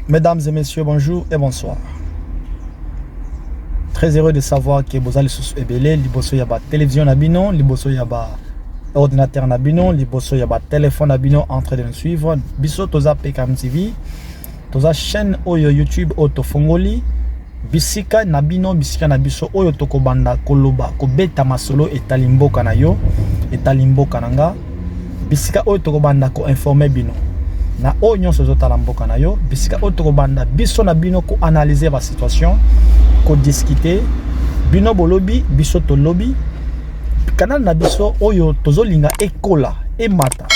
Mesdames et messieurs, bonjour et bonsoir. Très heureux de savoir que vous allez sous ebele, liboso yaba télévision nabino, liboso yaba ordinateur nabino, liboso yaba téléphone nabino en train de nous suivre. Biso toza PKM TV, toza chaîne oyo YouTube Auto Fongoli, bisika nabino, bisika nabiso oyo toko banda koloba, ko beta masolo etalimboka na yo, etalimboka nanga, bisika oyo toko banda ko informer bino. Na oyo sozo talamboka na yo, bisika oyo toko banda biso na bino ko analyser la situation, ko discuter, bino bolobi, biso to lobby, canal na biso oyo tozo linga ekola, e mata,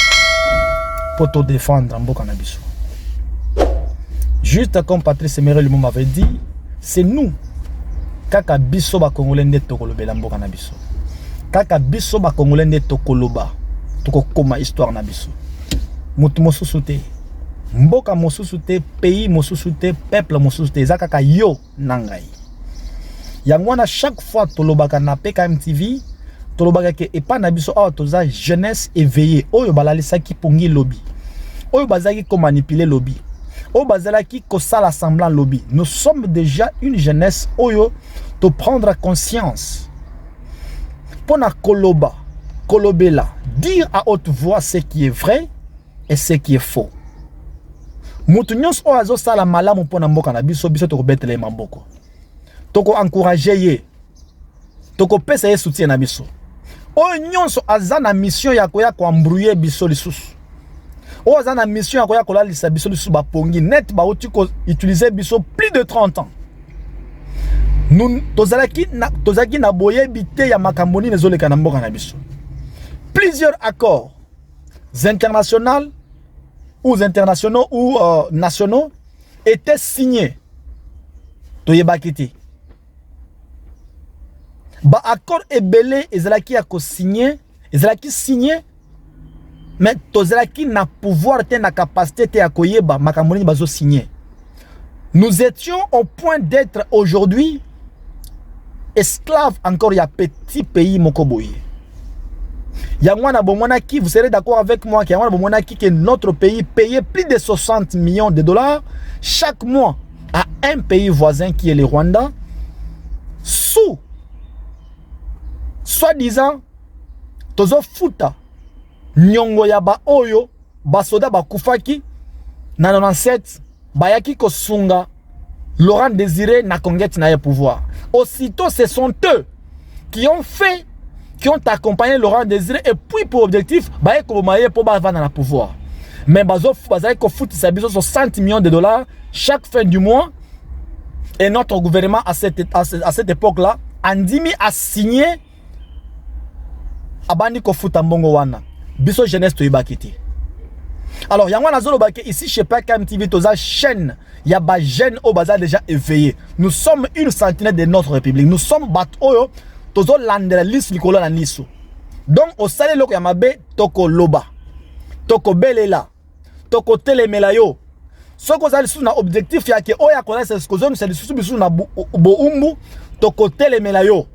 pour te défendre mboka na biso. Juste comme Patrice Emery Lumumba m'avait dit, c'est nous, kaka biso ba Congolais nde tokolobela mboka na biso. Kaka biso ba Congolais nde tokoloba, tokokoma histoire na biso. Mutu mosusu te, mboka mosusu te, pays mosusu te, peuple mosusu te, eza kaka yo nangai. Yangwana chaque fois tolobaka na PKM TV, tolobaka ke epa na biso awa toza jeunesse éveillée, oyo balalisaki pongi lobby, oyo bazaki ko manipuler lobby, oyo bazalaki ko sala semblant lobby. Nous sommes déjà une jeunesse oyo to prendre conscience. Pona koloba, kolobela, dire à haute voix ce qui est vrai et ce qui est faux. Mutu nyonso oyo azo sala malamu pona mboka na biso, biso toko betele maboko. Toko encourager ye. Toko pesa ye soutien na biso. Oyo nyonso aza na mission ya koya ko embrouiller biso lisusu. Oyo aza na mission ya koya ko lalisa biso lisusu ba pongi net ba oti ko utiliser biso plus de 30 ans. Nous tozalaki na boye bité ya makamboni nezoleka na mboka na biso. Plusieurs accords internationaux ou nationaux étaient signés. Toyebakiti. Ba accord ebele ezalaki ako signé, ezalaki signé, mais tozalaki na pouvoir te na capacité te akoyeba makamoni bazo signé. Nous étions au point d'être aujourd'hui esclaves encore ya petit pays mokoboye. Yangwana Bomonaki, vous serez d'accord avec moi que Yangwana Bomonaki que notre pays payait plus de 60 millions de dollars chaque mois à un pays voisin qui est le Rwanda, sous soi-disant tozo futa nyongo ya ba oyo basoda bakufaki na 97 bayaki kosunga Laurent Désiré na Congette na pouvoir. Aussitôt ce sont eux qui ont accompagné Laurent Désiré et puis pour objectif baye ko maye pour ba vendre na pouvoir. Mais bazo bazay ko futi sa biso 60 millions de dollars chaque fin du mois. Et notre gouvernement à cette époque-là, Andimi a signé Abani Kofuta Mbongo Wana. Biso jeunesse to ibakiti. Alors, Yangwana Zolo Bake ici chez PKM TV, toza chaîne, yaba jeune au bazar déjà éveillé. Nous sommes une sentinelle de notre république. Nous sommes bat oyo, tozo landela lis likolo na liso. Donc, au salé loko yamabe, toko loba, toko belela, toko telemela yo. Ce que vous avez un objectif, ya que oya connaît ce que c'est sous na boumbu to côté les melayo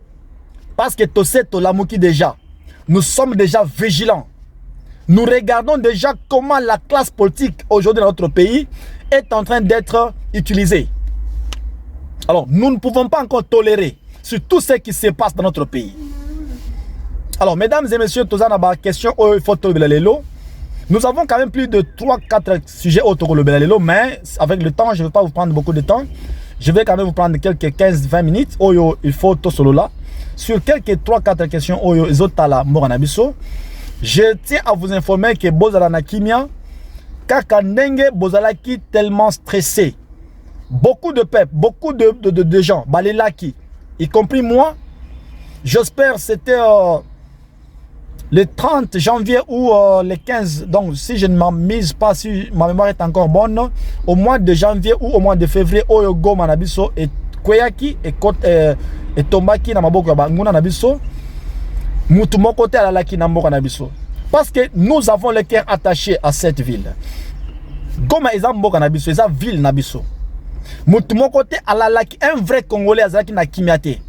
parce que to sais to lamuki déjà. Nous sommes déjà vigilants. Nous regardons déjà comment la classe politique aujourd'hui dans notre pays est en train d'être utilisée. Alors, nous ne pouvons pas encore tolérer sur tout ce qui se passe dans notre pays. Alors, mesdames et messieurs, tous en a question au photo de l'élo. Nous avons quand même plus de 3-4 sujets autour de Belalelo, mais avec le temps, je ne vais pas vous prendre beaucoup de temps. Je vais quand même vous prendre quelques 15-20 minutes. Oyo, il faut tout solo là. Sur quelques 3-4 questions, Oyo, Izotala, Moranabiso. Je tiens à vous informer que Bozalana Kimia, Kakandenge, Bozalaki tellement stressé. Beaucoup de peuples, beaucoup de gens, Balelaki, y compris moi. J'espère c'était le 30 janvier ou le 15, donc si je ne m'en mise pas, si ma mémoire est encore bonne, au mois de janvier ou au mois de février, Oyo Goma Nabiso et Kweyaki et Tombaki na maboko Banguna Nabiso, Mutumoko te alalaki na mboka Nabiso. Parce que nous avons le cœur attaché à cette ville. Goma eza mboka Nabiso, eza ville Nabiso. Mon côté alalaki un vrai Congolais azalaki na kimiate.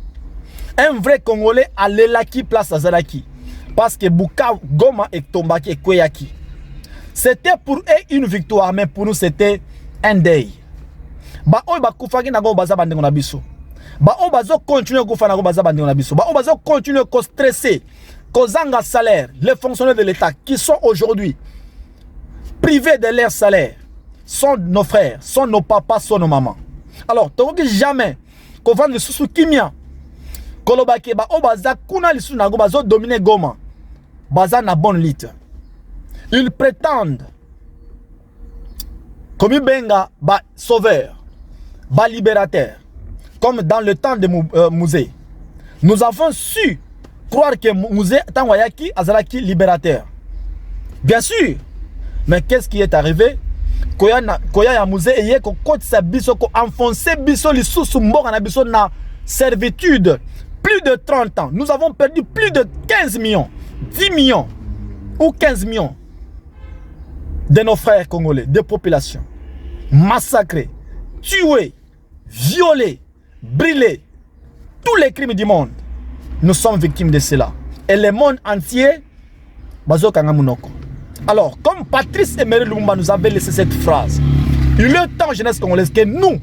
Un vrai Congolais alelaki place azalaki. Parce que Bukavu, Goma et Tombaki et Kweyaki. C'était pour eux une victoire, mais pour nous c'était un deuil. Ba oy ba kufaki na go baza bandengo na biso. Ba o bazo continuer ko fana go baza bandengo na biso. Ba o bazo continuer ko stresser, ko zanga salaire, les fonctionnaires de l'État qui sont aujourd'hui privés de leur salaire sont nos frères, sont nos papas, sont nos mamans. Alors, tu jamais qu'on vende le sous kimia. Kolobake ba o baza kuna lisu na go bazo dominer Goma. Baza na bonne lutte. Ils prétendent comme benga ba sauveur, ba libérateur, comme dans le temps de Mouzé. Nous avons su croire que Mouzé Tangwayaki azalaki libérateur. Bien sûr, mais qu'est-ce qui est arrivé? Koya ya Mouzé eye ko kote sa biso ko enfoncer biso li sous mboka na biso na servitude plus de 30 ans. Nous avons perdu plus de 15 millions, 10 millions ou 15 millions de nos frères congolais, de population. Massacrés, tués, violés, brûlés, tous les crimes du monde. Nous sommes victimes de cela. Et le monde entier, bazo kangamunoko. Alors, comme Patrice Emery Lumumba nous avait laissé cette phrase, il est temps, jeunesse congolaise, que nous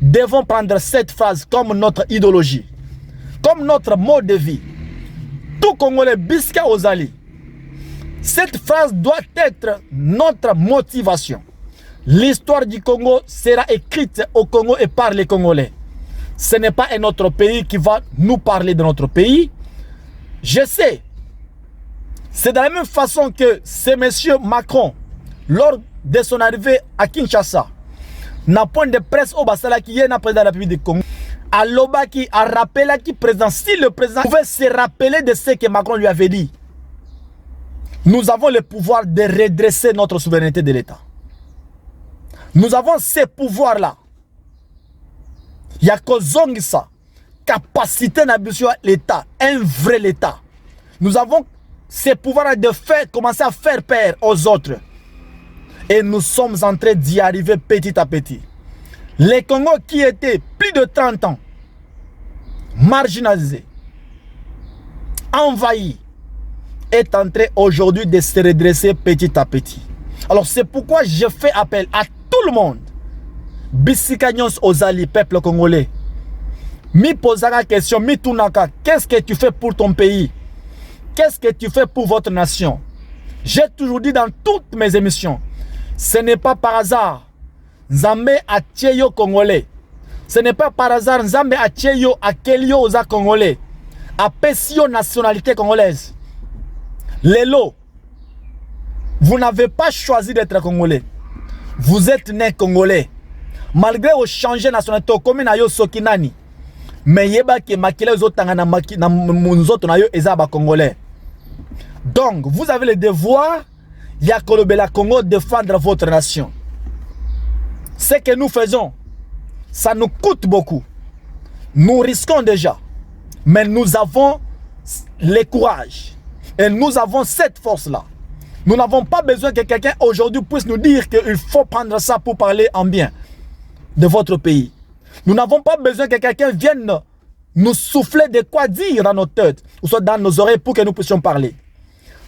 devons prendre cette phrase comme notre idéologie, comme notre mode de vie. Tout Congolais, Biska Ozali. Cette phrase doit être notre motivation. L'histoire du Congo sera écrite au Congo et par les Congolais. Ce n'est pas un autre pays qui va nous parler de notre pays. Je sais. C'est de la même façon que ce monsieur Macron, lors de son arrivée à Kinshasa, n'a point de presse au Basala qui est le président de la République du Congo. À Loba qui a rappelé qui président, si le président pouvait se rappeler de ce que Macron lui avait dit, nous avons le pouvoir de redresser notre souveraineté de l'État. Nous avons ces pouvoirs-là. Il y a que ça, capacité d'ambition l'État, un vrai l'État. Nous avons ces pouvoirs de faire, commencer à faire peur aux autres. Et nous sommes en train d'y arriver petit à petit. Les Congos qui étaient plus de 30 ans marginalisés, envahis, est en train aujourd'hui de se redresser petit à petit. Alors c'est pourquoi je fais appel à tout le monde. Bissikanyons Ozali, peuple congolais. Mi posera la question, mi tunaka, qu'est-ce que tu fais pour ton pays? Qu'est-ce que tu fais pour votre nation? J'ai toujours dit dans toutes mes émissions, ce n'est pas par hasard. Nzambe a tieyo congolais. Ce n'est pas par hasard. Nzambe a tieyo a kelio oza congolais. A pesio nationalité congolaise. Lelo, vous n'avez pas choisi d'être congolais. Vous êtes né congolais. Malgré au changer nationalité, comme na yo sokinani. Mais yeba ke makile zotanga na munzoto na yo ezaba congolais. Donc, vous avez le devoir, Yakolobela Congo, défendre votre nation. Ce que nous faisons, ça nous coûte beaucoup. Nous risquons déjà. Mais nous avons le courage. Et nous avons cette force-là. Nous n'avons pas besoin que quelqu'un aujourd'hui puisse nous dire qu'il faut prendre ça pour parler en bien de votre pays. Nous n'avons pas besoin que quelqu'un vienne nous souffler de quoi dire dans notre tête, ou soit dans nos oreilles pour que nous puissions parler.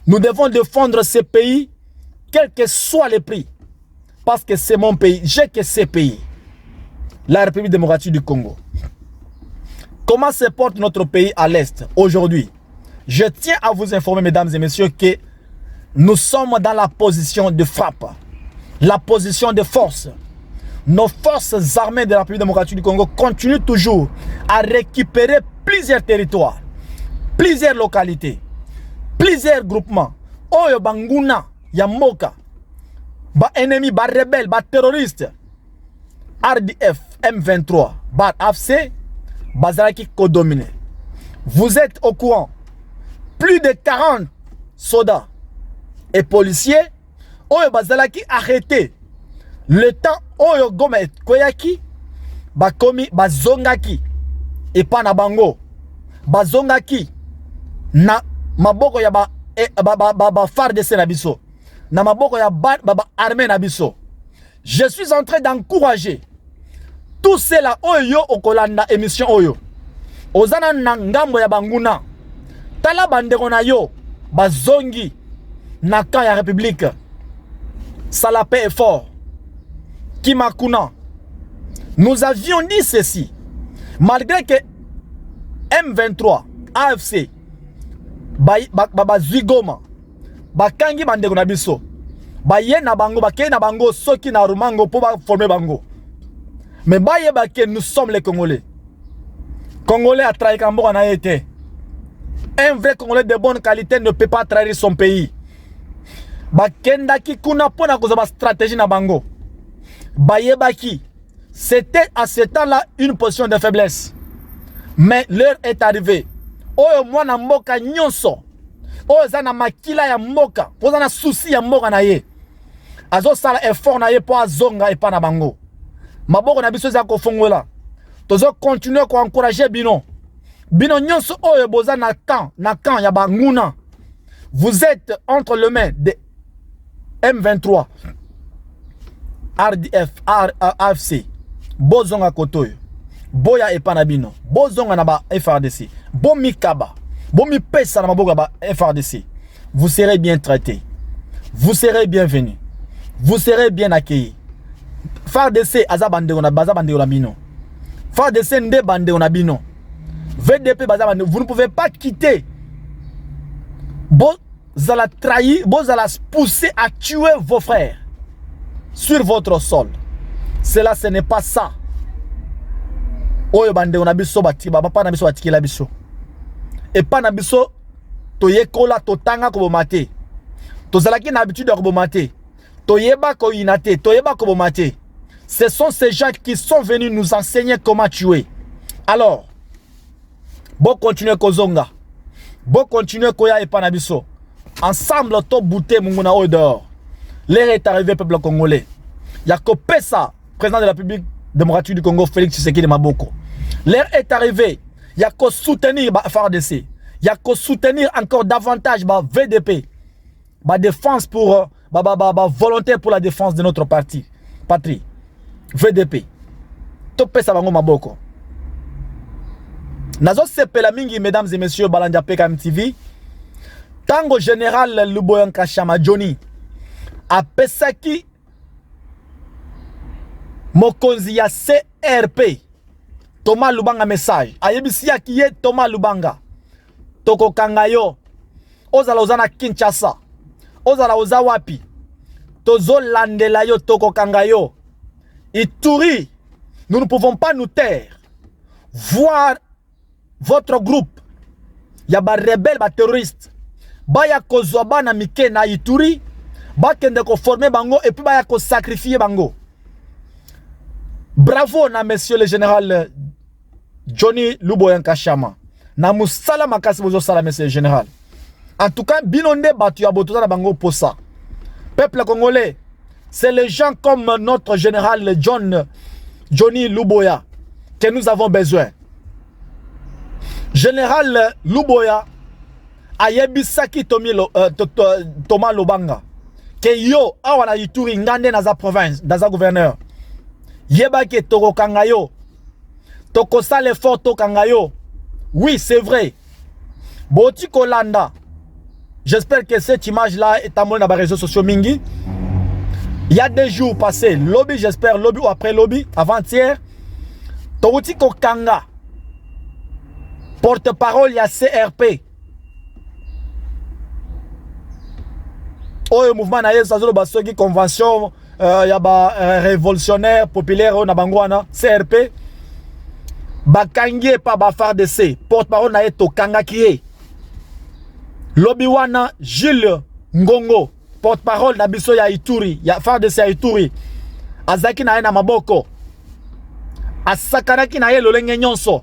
Nous devons défendre ce pays, quel que soit le prix. Parce que c'est mon pays. J'ai que ce pays. La République démocratique du Congo. Comment se porte notre pays à l'Est aujourd'hui? Je tiens à vous informer, mesdames et messieurs, que nous sommes dans la position de frappe. La position de force. Nos forces armées de la République démocratique du Congo continuent toujours à récupérer plusieurs territoires, plusieurs localités, plusieurs groupements. Oyo banguna, Yamoka, ba ennemi, ba rebelle, ba terroriste, RDF, M23, ba AFC, Bazaraki Kodomine. Vous êtes au courant, plus de 40 soldats et policiers, Oyo Bazaraki arrêtés. Le temps Oyo Gomet Koyaki, Bakomi, Bazongaki, et pas na bango, Bazongaki, na maboko ya ba FARDC na biso, na maboko ya ba armée na biso. Je suis en train d'encourager Tout cela oyo okolanda émission oyo. Ozana na ngambo ya banguna. Tala bandeko na yo bazongi na camp ya République. Salapé est fort. Kimakuna. Nous avions dit ceci. Malgré que M23, AFC, Zigoma, Bakangi bandeko na biso, Baye na bango, Bakei na bango, soki na rumango pour former bango. Mais Baye Bake, nous sommes les Congolais. Congolais a trahi Kambo en a été. Un vrai Congolais de bonne qualité ne peut pas trahir son pays. Bakenda ki kuna pona koza stratégie na bango. Baye Baki. C'était à ce temps-là une position de faiblesse. Mais l'heure est arrivée. Oyo mwana mboka nyonso. Oyo zana makila ya mboka. Oyo zana souci ya mboka na ye. Azo sala effort na ye po azonga epa na bango. Maboko na biso za kofongola. Tozo continuer ko encourager bino. Bino nyonso oyo boza na camp ya banguna. Vous êtes entre les mains de M23, RDF, AFC. Bozonga kotoyo. Boya epanabino. Bozonga na ba FRDC. Bomi kaba. Bomi pesa na maboga ba FRDC. Vous serez bien traités. Vous serez bienvenus. Vous serez bien accueillis. FRDC azabande on a bazabande on bino. FRDC nde bande on a bino. VDP bazabande. Vous ne pouvez pas quitter. Vous allez trahir, vous allez pousser à tuer vos frères sur votre sol. Cela, ce n'est pas ça. Oyo bande on a biso bati papa na biso batiki la biso. Et pas na biso to yekola to tanga ko bomate. To zalaki na habitude de bomate. To yeba ko inate, to yeba ko bomate. Ce sont ces gens qui sont venus nous enseigner comment tuer. Alors, bon continuer kozonga. Bon continuer koya et pas na biso. Ensemble to bouté munguna au dehors. L'heure est arrivée peuple congolais. Yako Pesa, président de la République démocratique du Congo, Félix Tshisekedi Maboko. L'heure est arrivée. Il y a qu'à soutenir FARDC. Il y a qu'à soutenir encore davantage VDP. Défense pour volontaire pour la défense de notre patrie. VDP. Topé ça bango maboko. Nazo sepela mingi mesdames et messieurs Balanja PKM TV. Tango général Luboya Kashama Johnny a pesaki mokonzi ya CRP Thomas Lubanga message ayebisi ya kiye Thomas Lubanga toko kangayo ozala ozana Kinshasa ozala oza wapi tozo landela yo toko kangayo Ituri. Nous ne pouvons pas nous taire. Voir votre groupe ya ba rebelle ba terroriste baya kozwa bana mike na Ituri ba kende ko former bango et puis baya ko sacrifier bango. Bravo na monsieur le général Johnny Luboya Kashama. Na musala makasi bozo sala monsieur le général. En tout cas, binonde batu ya botoza na bango posa. Peuple congolais, c'est les gens comme notre général Johnny Luboya que nous avons besoin. Général Luboya ayebisaki Thomas Lubanga que yo awana Ituri ngande na za province, na za gouverneur. Yebaki toko kangayo. Toko sale fort to kangayo. Oui, c'est vrai. Boti Kolanda. J'espère que cette image-là est à mon réseaux sociaux mingi. Il y a des jours passés, lobby, j'espère, lobby ou après lobby, avant-hier. Toti Kokanga. Porte-parole, il y a CRP. Oh, mouvement na yezo basoki convention ya ba révolutionnaire populaire na bangwana CRP. Bakangie pa ba FARDC. Porte-parole na yeto kanga kié. Lobby wana Gilles Ngongo, porte-parole na biso ya Ituri, ya FARDC ya Ituri. Azaki na ye na maboko. Asakanaki na ye lolenge nyonso.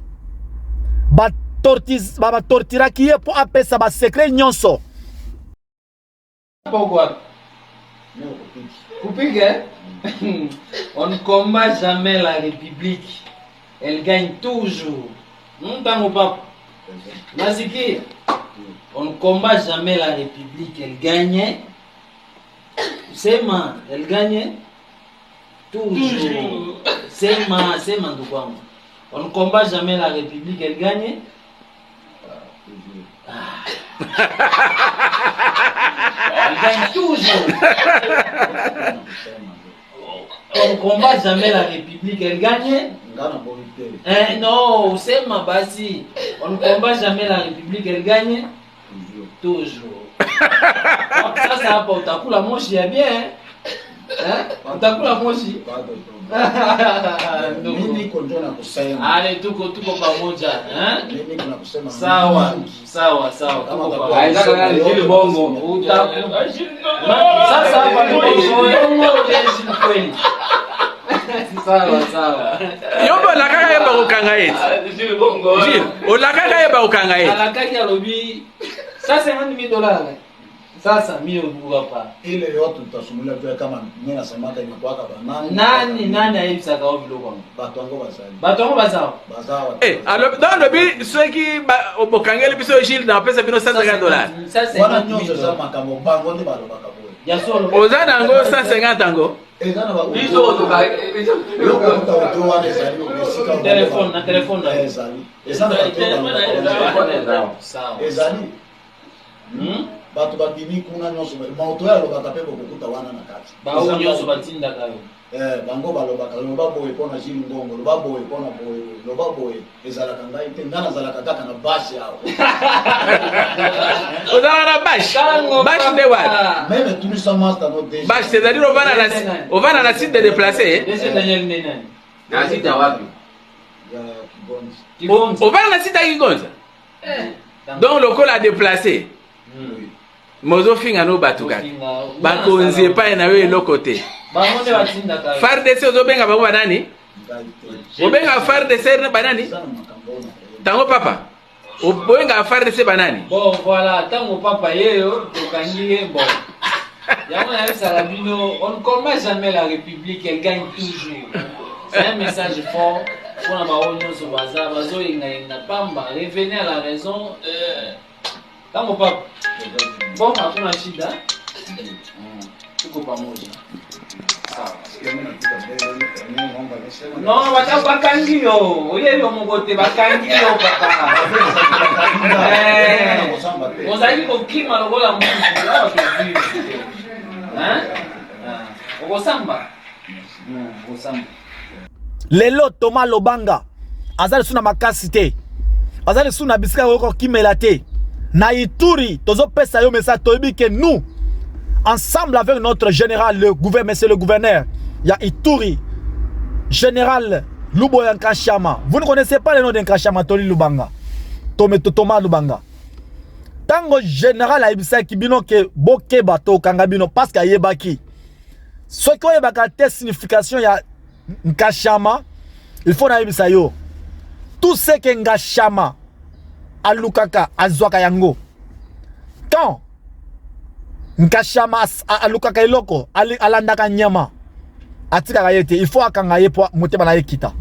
Ba tortiraki ye po apesa ba secret nyonso. Pourquoi? On ne combat jamais la République. Elle gagne toujours. Non, tant pas. Maziki, on ne combat jamais la République. Elle gagne. C'est man, elle gagne. Toujours. C'est ma ndugu. On ne combat jamais la République, elle gagne. Elle gagne toujours. On ne combat jamais la République, elle gagne. Non, c'est ma basi. On ne combat jamais la République, elle gagne. Toujours. Ça va pas. Utakula moshi ya bien. Utakula moshi. Allez, tuko pamoja. Sawa. Sasa hapa ni bongo kweli. Sawa. Yombo la kaka yeba kokanga eti. Jil, o la kaka yeba kokanga eti. La kaka lobi. Ça c'est $1,000. Sasa mimi hapa. Ile yote tutasumulia pia kama mimi nasema kama kwa nani aibisaka au biloko bato ngo bazali. Alors dans le but ceux qui obokangeli biso Gilles na pesa bino $150. Ça c'est wana nyonso za makambo bango ndi balo bakabwe. Ya solo. Ozana ngo 150 ango. Ezana ba biso to ba téléphone na ezali. Ezana ezali. Bato babimi kuna nyonso mauto ya lobaka pe kokuta wana na kati. Ba nyonso batinda kayo. Bango balobaka loba boye pona Gilles Ngongo, loba boye pona boye, loba boye ezalaka ngai te ngana zalaka kaka na bashi yao. Ozana na bash de wa. Même tout ça master no déjà. Bash c'est-à-dire on va na site de déplacer. Deuxième dernier nani? na sita wapi Ya Kigonzi. On va na site à Kigonza. Donc le col a déplacé. Mozo finga no batuka. Bakonzi pa na we lokote. Bamonde batinda kayo. FARDC ozobenga bango banani? Obenga FARDC banani? Tango papa. Obenga FARDC banani? Bon voilà, tango papa yeyo tokangi bon. Yango na Salabino, on ne combat jamais la République, elle gagne toujours. C'est un message fort pour la Baronne sur Bazar, Bazo n'a pas revenir à la raison. Tango papa. Bon, après la chida. Tu comprends moi. Non, bakangi yo. Oye yo mogote bakangi yo papa. Ozali kokima lokola mungu. Hein? Okosamba. Okosamba. Lelo Thomas Lobanga azali suna makasi te. Azali suna bisika ko kimela te. Na Ituri tozo pesa yo message toyebi que nous ensemble avec notre général le gouverneur monsieur le gouverneur ya Ituri général Luboya Nkashama. Vous ne connaissez pas le nom d'Nkashama Toli Lubanga. Thomas Lubanga. Tango général aibisa kibino ke boke bato kangabino parce que yebaki. Ce qui est bakate signification ya Nkashama, il faut naibisa yo. Tout ce que Nkashama alukaka azwaka yango. Quand Nkashama alukaka iloko alandaka nyama atika kayete il faut akanga ye po motema na ekita.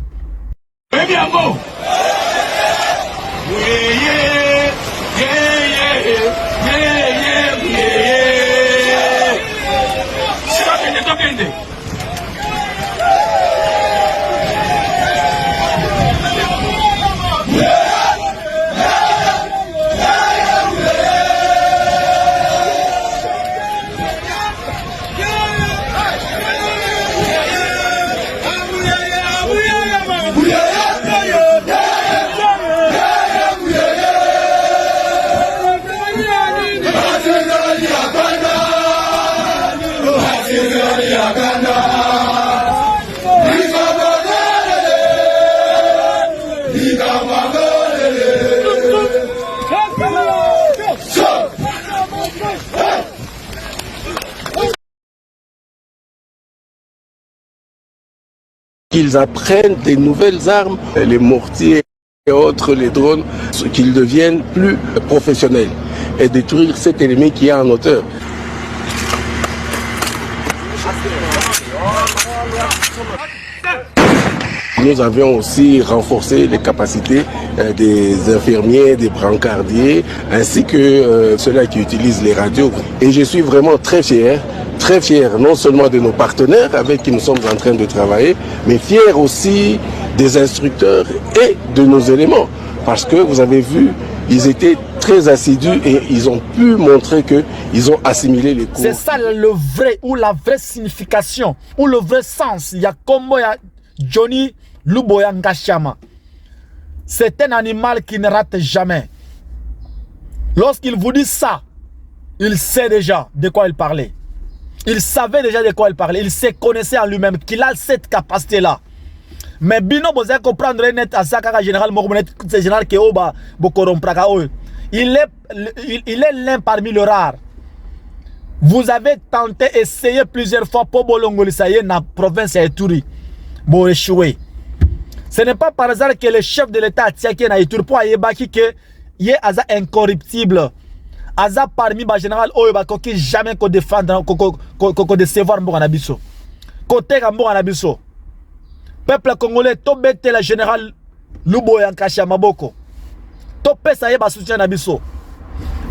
Qu'ils apprennent des nouvelles armes, les mortiers et autres, les drones, qu'ils deviennent plus professionnels et détruire cet ennemi qui est en hauteur. Nous avions aussi renforcé les capacités des infirmiers, des brancardiers, ainsi que ceux-là qui utilisent les radios. Et je suis vraiment très fier non seulement de nos partenaires avec qui nous sommes en train de travailler, mais fier aussi des instructeurs et de nos éléments. Parce que vous avez vu, ils étaient très assidus et ils ont pu montrer qu'ils ont assimilé les cours. C'est ça le vrai, ou la vraie signification, ou le vrai sens. Il y a comme Johnny Luboya Ngashama. C'est un animal qui ne rate jamais. Lorsqu'il vous dit ça, il sait déjà de quoi il parlait. Il savait déjà de quoi il parlait. Il se connaissait en lui-même qu'il a cette capacité-là. Mais Bino, vous allez comprendre net à ça, car général c'est général Keoba Bokorompraka. Il est l'un parmi les rares. Vous avez tenté, essayé plusieurs fois pour Bolongolisaye dans la province de Ituri. Pour échouer. Ce n'est pas par hasard que le chef de l'État a tiré dans Ituri pour Ayebaki que il est incorruptible. Aza parmi les général Oyebako qui jamais qu'on défendre, qu'on décevoir Mbouga Nabiso. Côté Mbouga Nabiso. Peuple congolais, to bête la général Luboya Nkasha Maboko. To pesa yeba soutien Nabiso.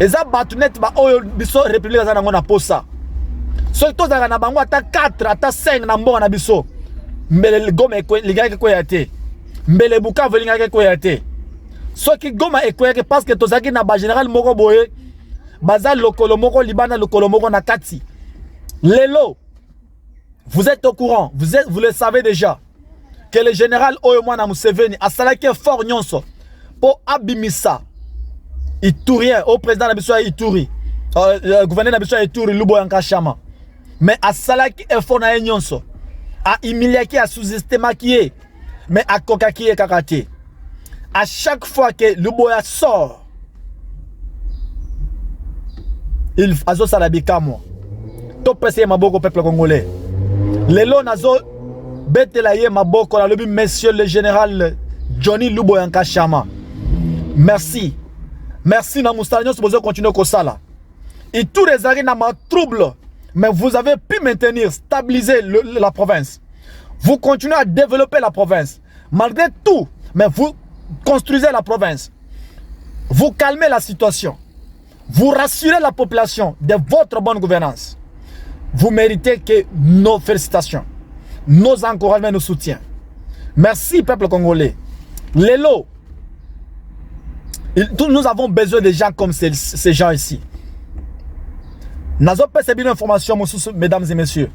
Eza batunet ba oyo biso république za nango na posa. So to za na bango ata 4 ata 5 na Mbouga Nabiso. Mbele goma ekwe ligaki ko yate. Mbele Bukavu lingaki ko yate. So ki goma ekwe parce que to zaki na ba général moko boye. Baza lokolo moko libana lokolo moko na kati. Lelo, vous êtes au courant, vous le savez déjà que le général Oyomwana Museveni a salaki fort nyonso pour abimisa Iturien au président Nabiso Ituri, le gouverneur Nabiso Ituri Luboya Nkashama. Mais a salaki effort na nyonso a humiliaki a sous-estimé qui est mais a kokaki e kakate. À chaque fois que Luboya sort, il azo salabika moi. To pese maboko peuple congolais. Lelo nazo betela ye maboko la lobi monsieur le général Johnny Luboya Nkashama. Merci. Merci na mustalino si vous continuer comme ça là. Et tous les arrêts na ma trouble, mais vous avez pu maintenir, stabiliser la province. Vous continuez à développer la province. Malgré tout, mais vous construisez la province. Vous calmez la situation. Vous rassurez la population de votre bonne gouvernance. Vous méritez que nos félicitations, nos encouragements, nos soutiens. Merci, peuple congolais. Lélo, nous avons besoin de gens comme ces gens ici. Nous avons perçu une information, mesdames et messieurs.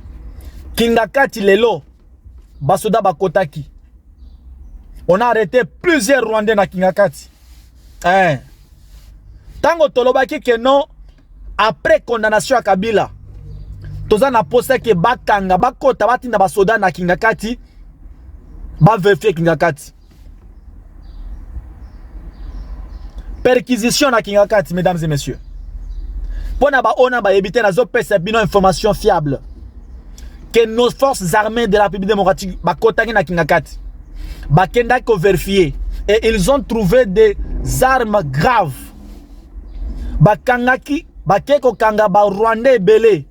Kingakati Lélo, Basoda Bakotaki. On a arrêté plusieurs Rwandais dans Kingakati. Hein? Tango tolobaki que non, après condamnation à Kabila, toza na poste que bakanga bakota batinda basoda na Kingakati, ba vérifier Kingakati. Perquisition na Kingakati, mesdames et messieurs. Pona ba ona ba éviter na zo pesa bino information fiable. Que nos forces armées de la République démocratique bakotaki na Kingakati. Bakenda ko vérifier et ils ont trouvé des armes graves. Bakangaki bakeko kanga ba Rwandais belé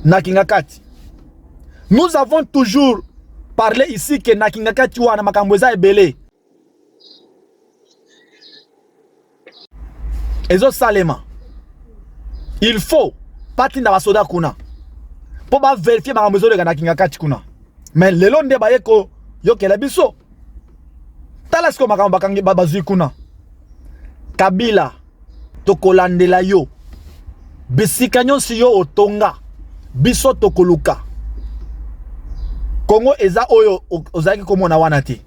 na Kingakati. Nous avons toujours parlé ici que na Kingakati wana makambweza belé. Ezo salema. Il faut patinda ba soda kuna. Pour ba vérifier makambwezo de na Kingakati kuna. Mais lelo nde bayeko yokela biso. Talasko makamba kangi babazui kuna. Kabila tokolandela yo bisikanyo si yo otonga biso tokoluka Congo eza oyo ozaki komona wana te.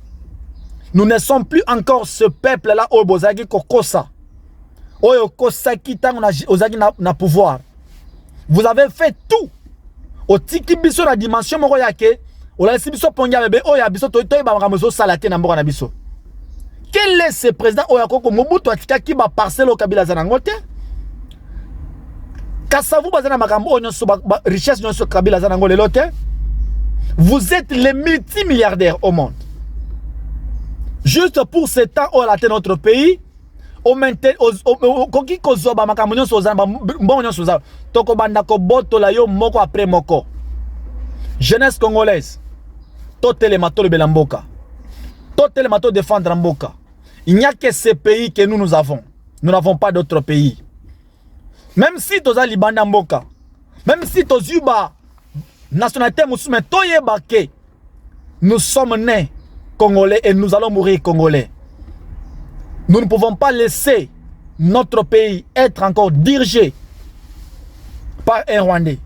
Nous ne sommes plus encore ce peuple là oyo bozaki kokosa oyo kosaki tango ozaki na pouvoir. Vous avez fait tout otiki biso na dimension moko yake olasi biso pongia bebe oyo biso toyeba makambo salate na mboka na biso. Quel est ce président Oyakoko Mobutu atika ki ba parcelle au Kabila zanangote? Kasavu bazana makambo onyoso ba richesse nyonso Kabila zanangole lote. Vous êtes les multimilliardaires au monde. Juste pour ce temps où la notre pays, au maintien koki kozoba makambo nyonso zamba mbongo nyonso za toko banda ko boto la yo moko après moko. Jeunesse congolaise, totelema tolobela mboka. Totelema to défendre mboka. Il n'y a que ces pays que nous avons. Nous n'avons pas d'autres pays. Même si tu as Liban mboka, même si tu as nationalité musulmane, nous sommes nés congolais et nous allons mourir congolais. Nous ne pouvons pas laisser notre pays être encore dirigé par un Rwandais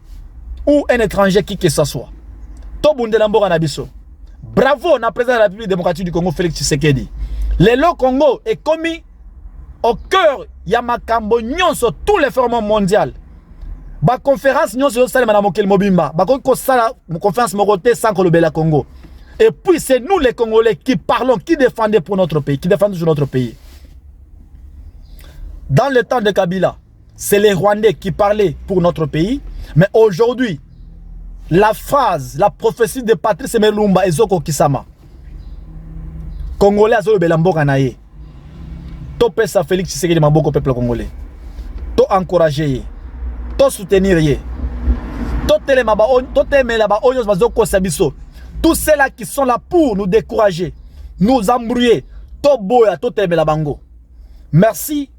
ou un étranger qui que ce soit. Bravo na président de la République démocratique du Congo Félix Tshisekedi. Le Congo est commis au cœur ya makambo nyonso tous les forums mondiaux. Ba conférence nyonso sala na mokeli mobimba. Ba ko sala conférence mokote sans kolobela Congo. Et puis c'est nous les Congolais qui parlons, qui défendons pour notre pays, qui défendons sur notre pays. Dans le temps de Kabila, c'est les Rwandais qui parlaient pour notre pays. Mais aujourd'hui, la phrase, la prophétie de Patrice Emelumba et Zoko Kisama. Congolais azolo belamboka naye. To pesa Félix Tshisekedi maboko peuple congolais. To encourager, to soutenir, to telemaba, to temela ba oyos bazoko sabiso. Tous ceux-là qui sont là pour nous décourager, nous embrouiller, to boya, to temela bango. Merci.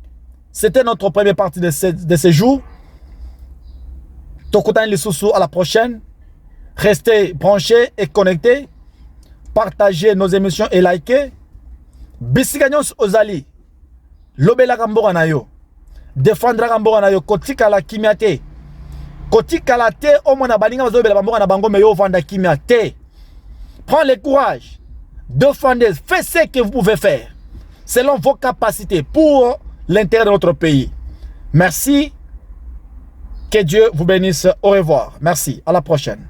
C'était notre première partie de ce jour. Tokotan les sous à la prochaine. Restez branchés et connectés. Partagez nos émissions et likez. Bisiganyos Ozali. Lobela Gambora Nayo. Défendre Gambora Nayo. Kotika la kimiate. Kotika la te. Omona balinga mazobela Gambora na bango meyo vanda kimiate. Prends le courage. Défendez. Faites ce que vous pouvez faire. Selon vos capacités pour l'intérêt de notre pays. Merci. Que Dieu vous bénisse. Au revoir. Merci. À la prochaine.